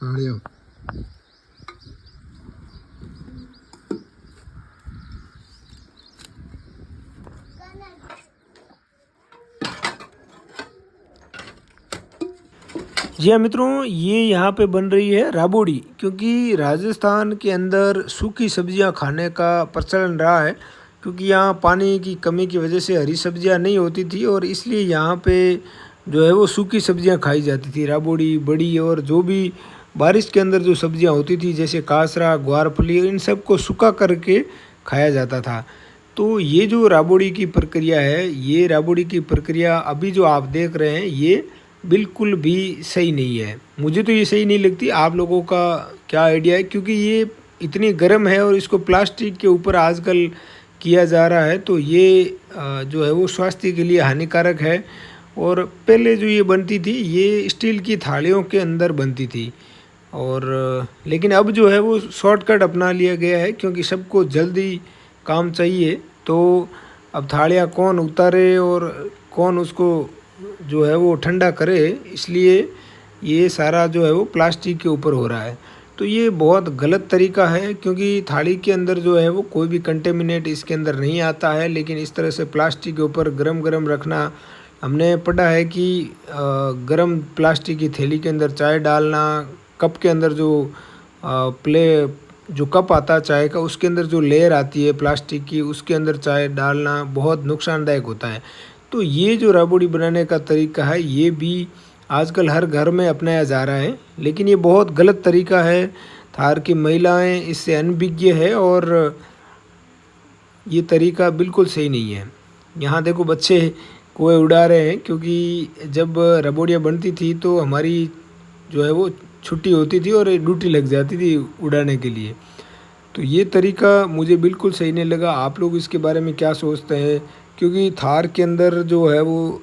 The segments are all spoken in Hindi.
बढ़िया। जी हाँ मित्रों, ये यहाँ पे बन रही है राबोड़ी, क्योंकि राजस्थान के अंदर सूखी सब्जियाँ खाने का प्रचलन रहा है, क्योंकि यहाँ पानी की कमी की वजह से हरी सब्जियाँ नहीं होती थी और इसलिए यहाँ पे जो है वो सूखी सब्जियाँ खाई जाती थी। राबोड़ी, बड़ी और जो भी बारिश के अंदर जो सब्जियाँ होती थी जैसे कासरा, ग्वारफली, इन सब को सूखा करके खाया जाता था। तो ये जो राबोड़ी की प्रक्रिया है, ये राबोड़ी की प्रक्रिया अभी जो आप देख रहे हैं ये बिल्कुल भी सही नहीं है। मुझे तो ये सही नहीं लगती, आप लोगों का क्या आइडिया है? क्योंकि ये इतनी गर्म है और इसको प्लास्टिक के ऊपर आजकल किया जा रहा है, तो ये जो है वो स्वास्थ्य के लिए हानिकारक है। और पहले जो ये बनती थी ये स्टील की थालियों के अंदर बनती थी और लेकिन अब जो है वो शॉर्टकट अपना लिया गया है, क्योंकि सबको जल्दी काम चाहिए। तो अब थालियाँ कौन उतारे और कौन उसको जो है वो ठंडा करे, इसलिए ये सारा जो है वो प्लास्टिक के ऊपर हो रहा है। तो ये बहुत गलत तरीका है, क्योंकि थाली के अंदर जो है वो कोई भी कंटेमिनेट इसके अंदर नहीं आता है, लेकिन इस तरह से प्लास्टिक के ऊपर गरम गरम रखना, हमने पढ़ा है कि गरम प्लास्टिक की थैली के अंदर चाय डालना, कप के अंदर जो प्ले जो कप आता है चाय का, उसके अंदर जो लेयर आती है प्लास्टिक की, उसके अंदर चाय डालना बहुत नुकसानदायक होता है। तो ये जो राबड़ी बनाने का तरीका है ये भी आजकल हर घर में अपनाया जा रहा है, लेकिन ये बहुत गलत तरीका है। थार की महिलाएं इससे अनभिज्ञ है और ये तरीका बिल्कुल सही नहीं है। यहाँ देखो बच्चे कुएं उड़ा रहे हैं, क्योंकि जब रबोड़ियाँ बनती थी तो हमारी जो है वो छुट्टी होती थी और ड्यूटी लग जाती थी उड़ाने के लिए। तो ये तरीका मुझे बिल्कुल सही नहीं लगा। आप लोग इसके बारे में क्या सोचते हैं? क्योंकि थार के अंदर जो है वो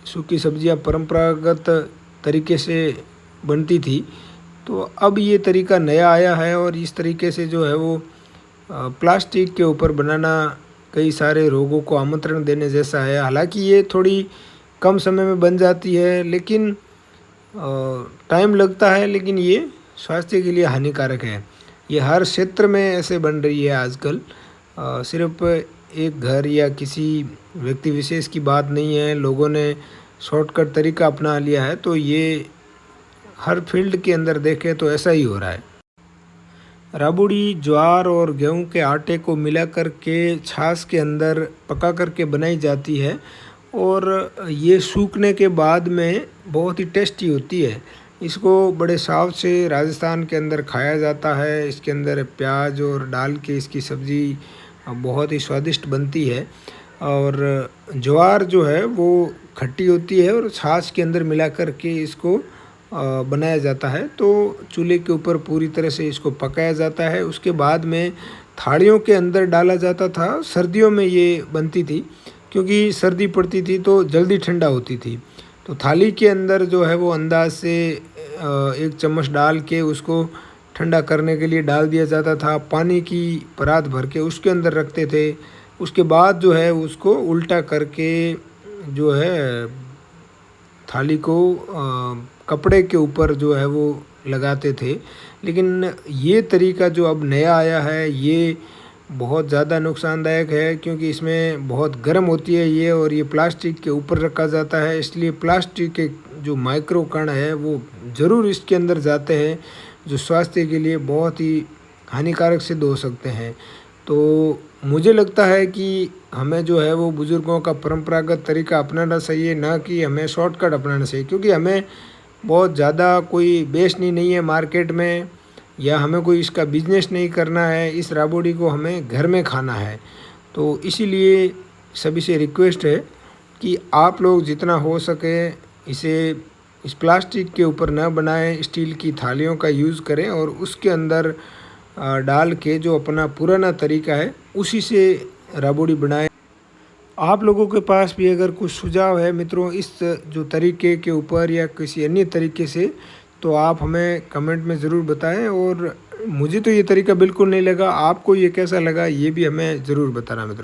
सूखी सब्जियां परंपरागत तरीके से बनती थी, तो अब ये तरीका नया आया है और इस तरीके से जो है वो प्लास्टिक के ऊपर बनाना कई सारे रोगों को आमंत्रण देने जैसा है। हालांकि ये थोड़ी कम समय में बन जाती है, लेकिन टाइम लगता है, लेकिन ये स्वास्थ्य के लिए हानिकारक है। ये हर क्षेत्र में ऐसे बन रही है आजकल, सिर्फ एक घर या किसी व्यक्ति विशेष की बात नहीं है। लोगों ने शॉर्टकट तरीका अपना लिया है, तो ये हर फील्ड के अंदर देखें तो ऐसा ही हो रहा है। राबड़ी ज्वार और गेहूं के आटे को मिला करके छाछ के अंदर पका करके बनाई जाती है और ये सूखने के बाद में बहुत ही टेस्टी होती है। इसको बड़े चाव से राजस्थान के अंदर खाया जाता है। इसके अंदर प्याज और डाल के इसकी सब्ज़ी बहुत ही स्वादिष्ट बनती है। और ज्वार जो है वो खट्टी होती है और छाछ के अंदर मिला करके इसको बनाया जाता है। तो चूल्हे के ऊपर पूरी तरह से इसको पकाया जाता है। उसके बाद में थालियों के अंदर डाला जाता था। सर्दियों में ये बनती थी, क्योंकि सर्दी पड़ती थी तो जल्दी ठंडा होती थी। तो थाली के अंदर जो है वो अंदाज से एक चम्मच डाल के उसको ठंडा करने के लिए डाल दिया जाता था। पानी की परात भर के उसके अंदर रखते थे। उसके बाद जो है उसको उल्टा करके जो है थाली को कपड़े के ऊपर जो है वो लगाते थे। लेकिन ये तरीका जो अब नया आया है ये बहुत ज़्यादा नुकसानदायक है, क्योंकि इसमें बहुत गर्म होती है ये और ये प्लास्टिक के ऊपर रखा जाता है। इसलिए प्लास्टिक के जो माइक्रो कण है वो ज़रूर इसके अंदर जाते हैं, जो स्वास्थ्य के लिए बहुत ही हानिकारक सिद्ध हो सकते हैं। तो मुझे लगता है कि हमें जो है वो बुज़ुर्गों का परंपरागत तरीका अपनाना चाहिए, ना कि हमें शॉर्टकट अपनाना चाहिए। क्योंकि हमें बहुत ज़्यादा कोई बेचनी नहीं है मार्केट में, या हमें कोई इसका बिजनेस नहीं करना है। इस राबड़ी को हमें घर में खाना है। तो इसीलिए सभी से रिक्वेस्ट है कि आप लोग जितना हो सके इसे इस प्लास्टिक के ऊपर न बनाएं, स्टील की थालियों का यूज़ करें और उसके अंदर डाल के जो अपना पुराना तरीका है उसी से राबड़ी बनाएं। आप लोगों के पास भी अगर कुछ सुझाव है मित्रों इस जो तरीके के ऊपर या किसी अन्य तरीके से, तो आप हमें कमेंट में ज़रूर बताएं। और मुझे तो ये तरीका बिल्कुल नहीं लगा, आपको ये कैसा लगा ये भी हमें ज़रूर बताना मित्रों।